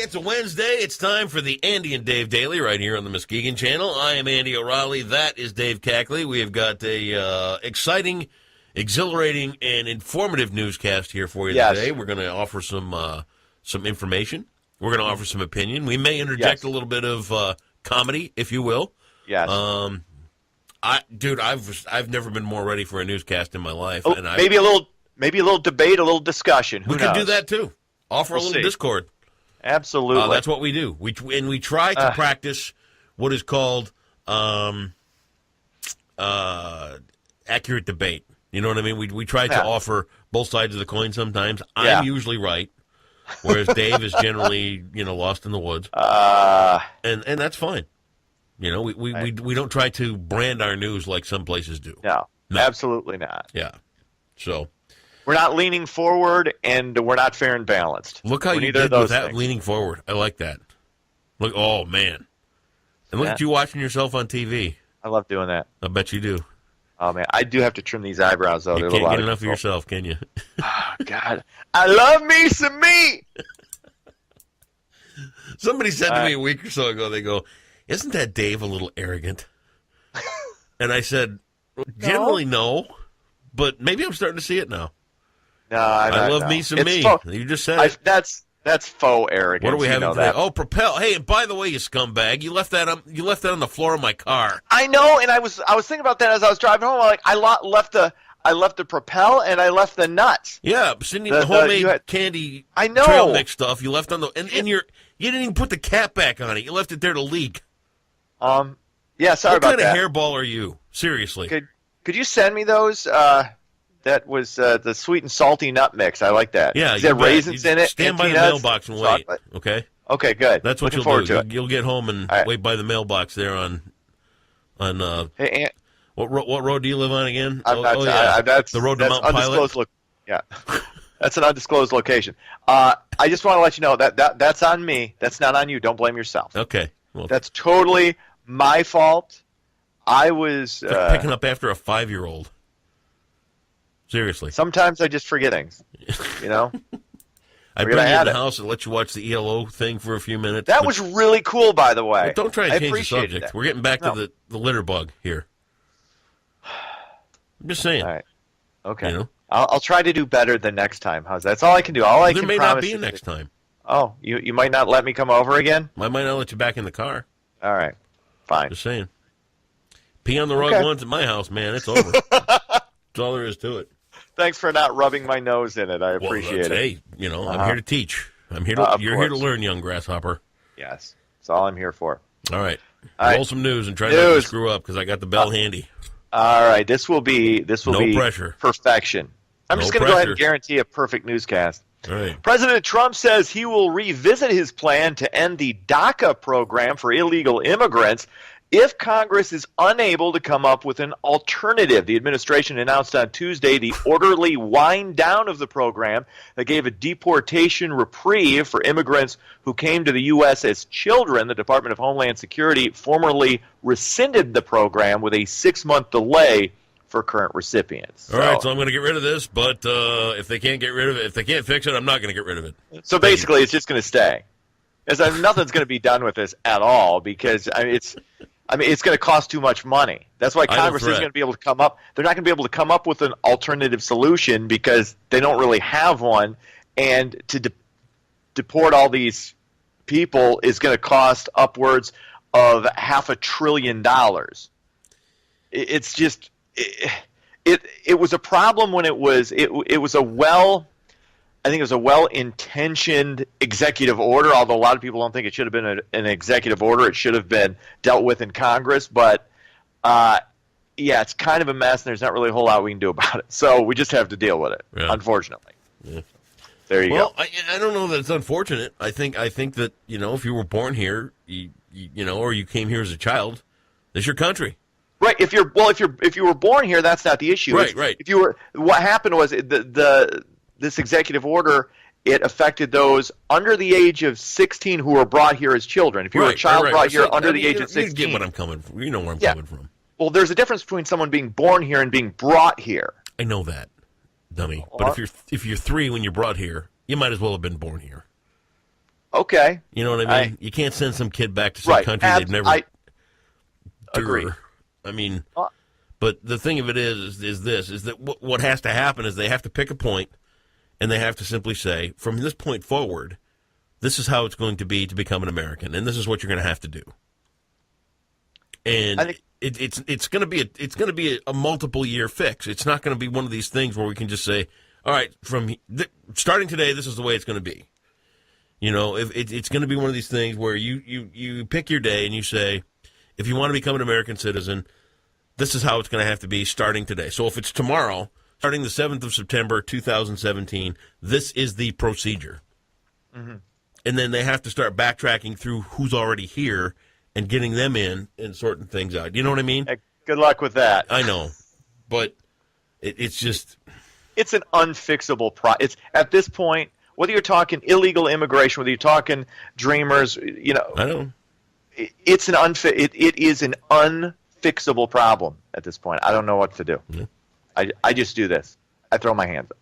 it's a Wednesday. It's time for the Andy and Dave Daily right here on the Muskegon Channel. I am Andy O'Reilly. That is Dave Cackley. We have got a exciting, exhilarating, and informative newscast here for you today. We're going to offer some information. We're going to offer some opinion. We may interject a little bit of comedy, if you will. Yes. I've never been more ready for a newscast in my life. And maybe a little debate, a little discussion. Who knows? Could do that too. Offer a little discord. Absolutely. That's what we do. We try to practice what is called accurate debate. You know what I mean? We try to offer both sides of the coin sometimes. I'm usually right, whereas Dave is generally, lost in the woods. And that's fine. We don't try to brand our news like some places do. No, absolutely not. Yeah. So we're not leaning forward, and we're not fair and balanced. Look how you did with that leaning forward. I like that. Look, oh, man. And look at you watching yourself on TV. I love doing that. I bet you do. Oh, man. I do have to trim these eyebrows, though. You can't get enough of yourself, can you? Oh, God. I love me some me. Somebody said to me a week or so ago, they go, isn't that Dave a little arrogant? And I said, generally no, but maybe I'm starting to see it now. No, I love me some me. You just said it. That's faux arrogance. What are we having today? Oh, Propel. Hey, and by the way, you scumbag, you left that on the floor of my car. I know, and I was thinking about that as I was driving home. I left the Propel and I left the nuts. Yeah, Cindy, the homemade candy trail mix stuff you left on the and you didn't even put the cap back on it. You left it there to leak. Yeah, sorry about that. What kind of hairball are you? Seriously. Could you send me those? That was the sweet and salty nut mix. I like that. Yeah, is there raisins in it? Stand by the mailbox and wait. Chocolate? Okay. Okay, good. That's what you'll do. You'll get home and wait by the mailbox there on. Hey, Aunt, what road do you live on again? That's the road to Mount Pilot. Yeah, that's an undisclosed location. I just want to let you know that's on me. That's not on you. Don't blame yourself. Okay. Well, that's totally my fault. I was picking up after a 5-year-old. Seriously. Sometimes I just forget things, I'd bring you in the house and let you watch the ELO thing for a few minutes. That was really cool, by the way. Don't try to change the subject. That. We're getting back to the litter bug here. I'm just saying. All right. Okay. I'll try to do better the next time. How's that? That's all I can do. There may not be a next time. Oh, you might not let me come over again? I might not let you back in the car. All right. Fine. Just saying. Pee on the rug once at my house, man. It's over. That's all there is to it. Thanks for not rubbing my nose in it. I appreciate it. Hey, I'm here to teach. I'm here to. You're here to learn, young grasshopper. Yes, that's all I'm here for. All right. Roll some news and try not to screw up because I got the bell handy. All right. This will be pressure. Perfection. I'm just going to go ahead and guarantee a perfect newscast. All right. President Trump says he will revisit his plan to end the DACA program for illegal immigrants if Congress is unable to come up with an alternative. The administration announced on Tuesday the orderly wind down of the program that gave a deportation reprieve for immigrants who came to the U.S. as children. The Department of Homeland Security formally rescinded the program with a 6-month delay for current recipients. All right, so I'm going to get rid of this, but if they can't get rid of it, if they can't fix it, I'm not going to get rid of it. So basically, it's just going to stay. Nothing's going to be done with this at all because it's going to cost too much money. That's why Congress isn't going to be able to come up. They're not going to be able to come up with an alternative solution because they don't really have one. And to deport all these people is going to cost upwards of $500 billion. It's just it was a problem when it was I think it was a well-intentioned executive order, although a lot of people don't think it should have been an executive order. It should have been dealt with in Congress. But, it's kind of a mess, and there's not really a whole lot we can do about it. So we just have to deal with it, unfortunately. Yeah. There you go. I don't know that it's unfortunate. I think that, if you were born here, or you came here as a child, this is your country. Right. If you were born here, that's not the issue. Right. What happened was this executive order, it affected those under the age of 16 who were brought here as children. If you were a child brought here under the age of 16. You get what I'm coming from. You know where I'm coming from. Well, there's a difference between someone being born here and being brought here. I know that, dummy. But if you're 3 when you're brought here, you might as well have been born here. Okay. You know what I mean? You can't send some kid back to some Right. country they've never. Agree. I mean, but the thing of it is that what has to happen is they have to pick a point, and they have to simply say, from this point forward, this is how it's going to be to become an American, and this is what you're going to have to do. And it's going to be a multiple year fix. It's not going to be one of these things where we can just say, all right, starting today, this is the way it's going to be. You know, if it's going to be one of these things where you pick your day and you say, if you want to become an American citizen, this is how it's going to have to be starting today. So if it's tomorrow, starting the 7th of September, 2017, this is the procedure. Mm-hmm. And then they have to start backtracking through who's already here and getting them in and sorting things out. You know what I mean? Hey, good luck with that. I know. But it's just... It's an unfixable It's at this point, whether you're talking illegal immigration, whether you're talking dreamers, you know... I know. It is an unfixable problem at this point. I don't know what to do. Mm-hmm. I just do this. I throw my hands up.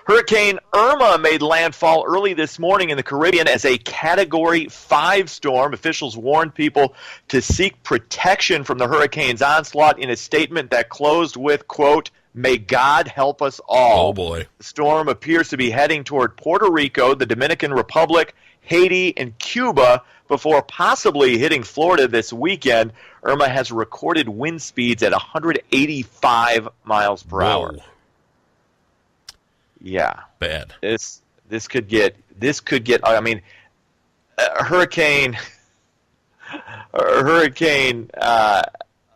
Hurricane Irma made landfall early this morning in the Caribbean as a Category 5 storm. Officials warned people to seek protection from the hurricane's onslaught in a statement that closed with, quote, "May God help us all." Oh, boy. The storm appears to be heading toward Puerto Rico, the Dominican Republic, Haiti, and Cuba before possibly hitting Florida this weekend. Irma has recorded wind speeds at 185 miles per hour. Yeah. Bad. This could get I mean, Hurricane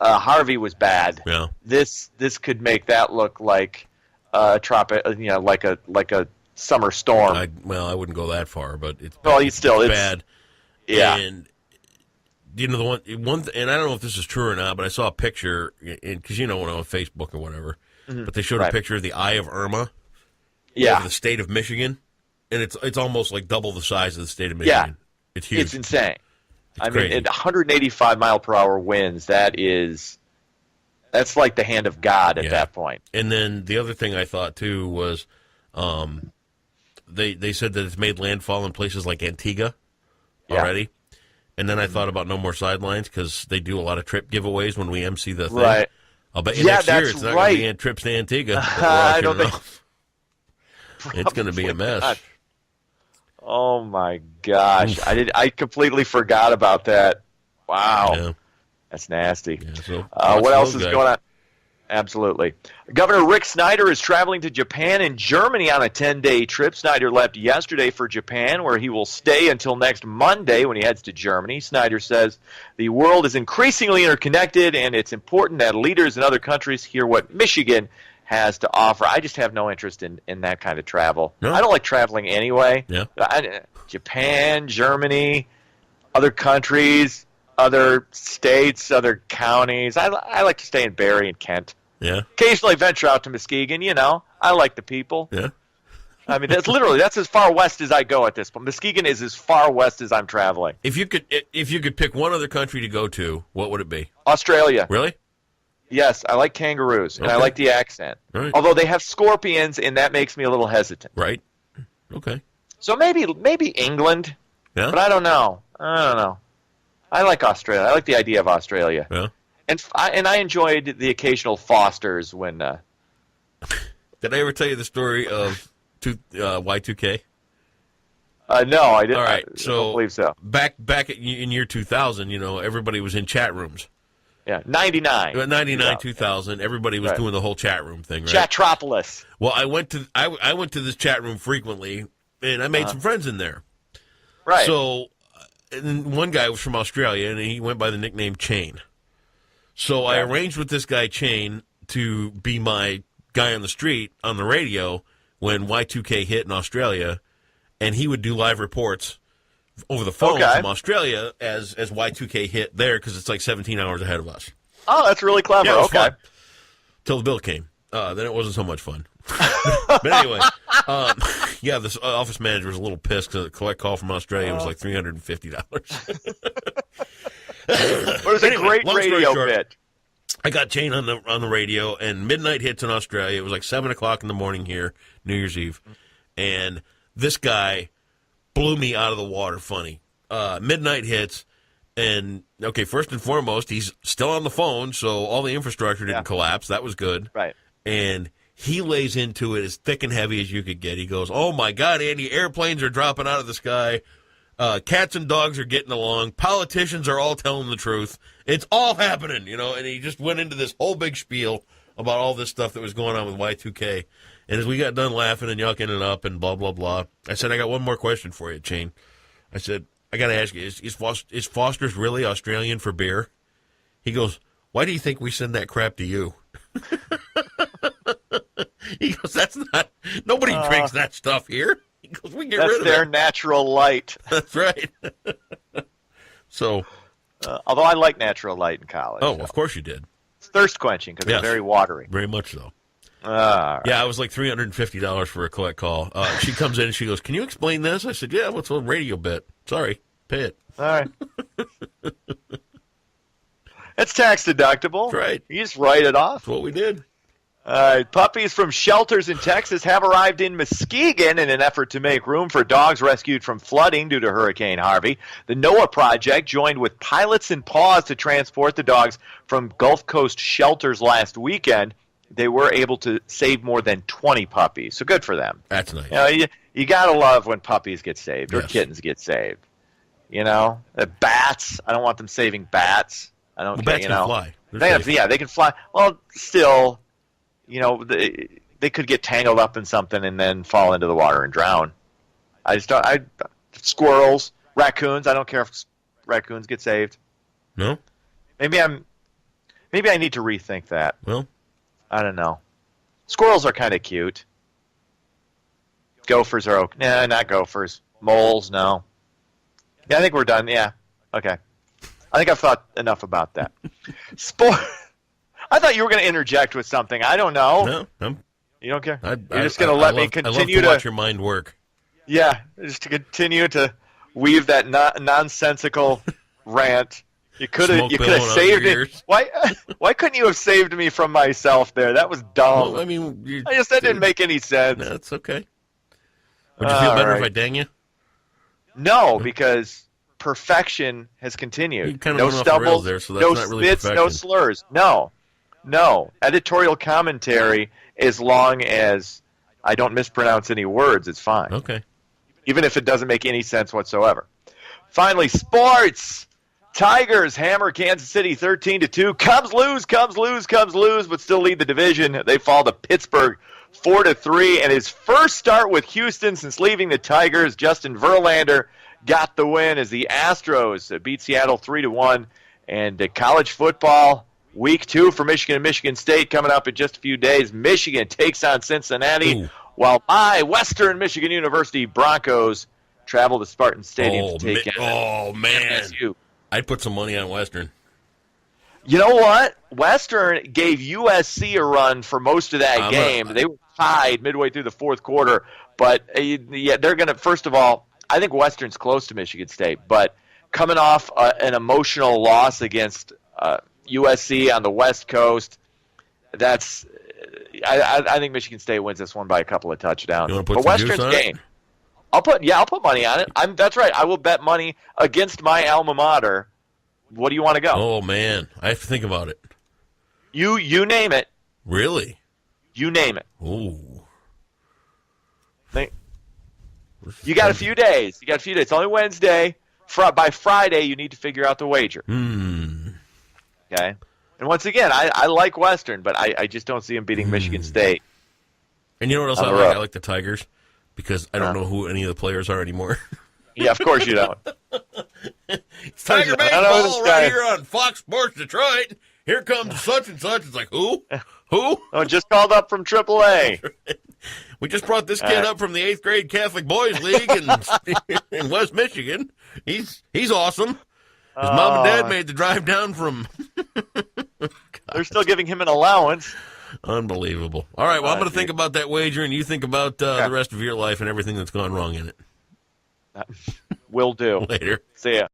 Harvey was bad. Yeah. This could make that look like like a summer storm. I wouldn't go that far, but it's bad. Yeah. And you know and I don't know if this is true or not, but I saw a picture because when on Facebook or whatever, mm-hmm. but they showed a picture of the Eye of Irma. Yeah. Of the state of Michigan, and it's almost like double the size of the state of Michigan. Yeah. It's huge. It's insane. It's crazy. Mean, at 185 mile per hour winds, that's like the hand of God at that point. And then the other thing I thought too was, they said that it's made landfall in places like Antigua already, and then I thought about No More Sidelines because they do a lot of trip giveaways when we MC the thing. Right. I'll bet you next year it's not going to be trips to Antigua. I don't think. It's going to be a mess. Not. Oh my gosh! I completely forgot about that. Wow, yeah. That's nasty. Yeah, so what else is going on? Absolutely. Governor Rick Snyder is traveling to Japan and Germany on a 10-day trip. Snyder left yesterday for Japan, where he will stay until next Monday when he heads to Germany. Snyder says the world is increasingly interconnected, and it's important that leaders in other countries hear what Michigan has to offer. I just have no interest in that kind of travel. No. I don't like traveling anyway. Yeah. Japan, Germany, other countries, other states, other counties. I like to stay in Barrie and Kent. Yeah. Occasionally venture out to Muskegon, I like the people. Yeah. I mean, that's as far west as I go at this point. Muskegon is as far west as I'm traveling. If you could pick one other country to go to, what would it be? Australia. Really? Yes, I like kangaroos, and I like the accent. Right. Although they have scorpions, and that makes me a little hesitant. Right. Okay. So maybe England, Yeah. but I don't know. I like Australia. I like the idea of Australia. Yeah. And I enjoyed the occasional Fosters when. Did I ever tell you the story of Y2K? No, I didn't. All right, I don't believe so. Back in year 2000, everybody was in chat rooms. Yeah, 99. 99, 2000. Everybody was doing the whole chat room thing, right? Chatropolis. Well, I went to this chat room frequently, and I made some friends in there. Right. So, and one guy was from Australia, and he went by the nickname Chain. So I arranged with this guy Chain to be my guy on the street on the radio when Y2K hit in Australia, and he would do live reports over the phone from Australia as Y2K hit there because it's like 17 hours ahead of us. Oh, that's really clever. Yeah, okay. Till the bill came. Then it wasn't so much fun. But anyway, this office manager was a little pissed because the collect call from Australia was like $350. It was a great radio bit. I got Chain on the radio, and midnight hits in Australia. It was like 7 o'clock in the morning here, New Year's Eve. And this guy blew me out of the water funny. Midnight hits, and, okay, first and foremost, he's still on the phone, so all the infrastructure didn't collapse. That was good. Right. And he lays into it as thick and heavy as you could get. He goes, oh, my God, Andy, airplanes are dropping out of the sky. Cats and dogs are getting along. Politicians are all telling the truth. It's all happening, and he just went into this whole big spiel about all this stuff that was going on with Y2K. And as we got done laughing and yucking it up and blah, blah, blah, I said, I got one more question for you, Shane. I said, I got to ask you, is Foster's really Australian for beer? He goes, why do you think we send that crap to you? He goes, that's not, nobody drinks that stuff here. He goes, we get rid of it. That's their natural light. That's right. So, although I like natural light in college. Oh, of course you did. It's thirst quenching because it's very watery. Very much so. Right. Yeah, it was like $350 for a collect call. She comes in and she goes, can you explain this? I said, yeah, what's a radio bit? Sorry, pay it. All right. It's tax deductible. That's right. You just write it off. That's what we did. Puppies from shelters in Texas have arrived in Muskegon in an effort to make room for dogs rescued from flooding due to Hurricane Harvey. The NOAA project joined with Pilots and Paws to transport the dogs from Gulf Coast shelters last weekend. They were able to save more than 20 puppies, so good for them. That's nice. You got to love when puppies get saved or kittens get saved. Bats, I don't want them saving bats. I don't care, bats can fly. They can fly. Well, still, they could get tangled up in something and then fall into the water and drown. Squirrels, raccoons, I don't care if raccoons get saved. No? Maybe I need to rethink that. Well, I don't know. Squirrels are kind of cute. Gophers are okay. Nah, not gophers. Moles, no. Yeah, I think we're done. Yeah. Okay. I think I've thought enough about that. I thought you were going to interject with something. I don't know. No. You don't care? You're just going to let me continue to watch your mind work. Yeah, just to continue to weave that nonsensical rant. You could have saved it. Why couldn't you have saved me from myself there? That was dumb. Well, I mean, that didn't make any sense. That's okay. Would you feel better if I dang you? No, because perfection has continued. You kind of no went off the rails stumbles, there, so that's no not really spits, perfection. no slurs. No. Editorial commentary, as long as I don't mispronounce any words, it's fine. Okay. Even if it doesn't make any sense whatsoever. Finally, sports. Tigers hammer Kansas City 13-2. Cubs lose, but still lead the division. They fall to Pittsburgh 4-3. And his first start with Houston since leaving the Tigers, Justin Verlander got the win as the Astros beat Seattle 3-1. And college football, week 2 for Michigan and Michigan State coming up in just a few days. Michigan takes on Cincinnati, while my Western Michigan University Broncos travel to Spartan Stadium to take on MSU. I'd put some money on Western. You know what? Western gave USC a run for most of that game. They were tied midway through the fourth quarter. But, they're going to, first of all, I think Western's close to Michigan State. But coming off an emotional loss against USC on the West Coast, I think Michigan State wins this one by a couple of touchdowns. You want to put some juice on it? I'll put money on it. That's right. I will bet money against my alma mater. What do you want to go? Oh man, I have to think about it. You name it. Really? You name it. Ooh. You got a few days. It's only Wednesday. By Friday, you need to figure out the wager. Okay. And once again, I like Western, but I just don't see him beating Michigan State. And you know what else I like? I like the Tigers. Because I don't know who any of the players are anymore. Yeah, of course you don't. It's Tiger Baseball right here on Fox Sports Detroit. Here comes such and such. It's like, who? Who? Oh, just called up from AAA. We just brought this kid up from the 8th grade Catholic Boys League in West Michigan. He's awesome. His mom and dad made the drive down from... They're still giving him an allowance. Unbelievable. All right, well, I'm going to think about that wager, and you think about the rest of your life and everything that's gone wrong in it. Will do. Later. See ya.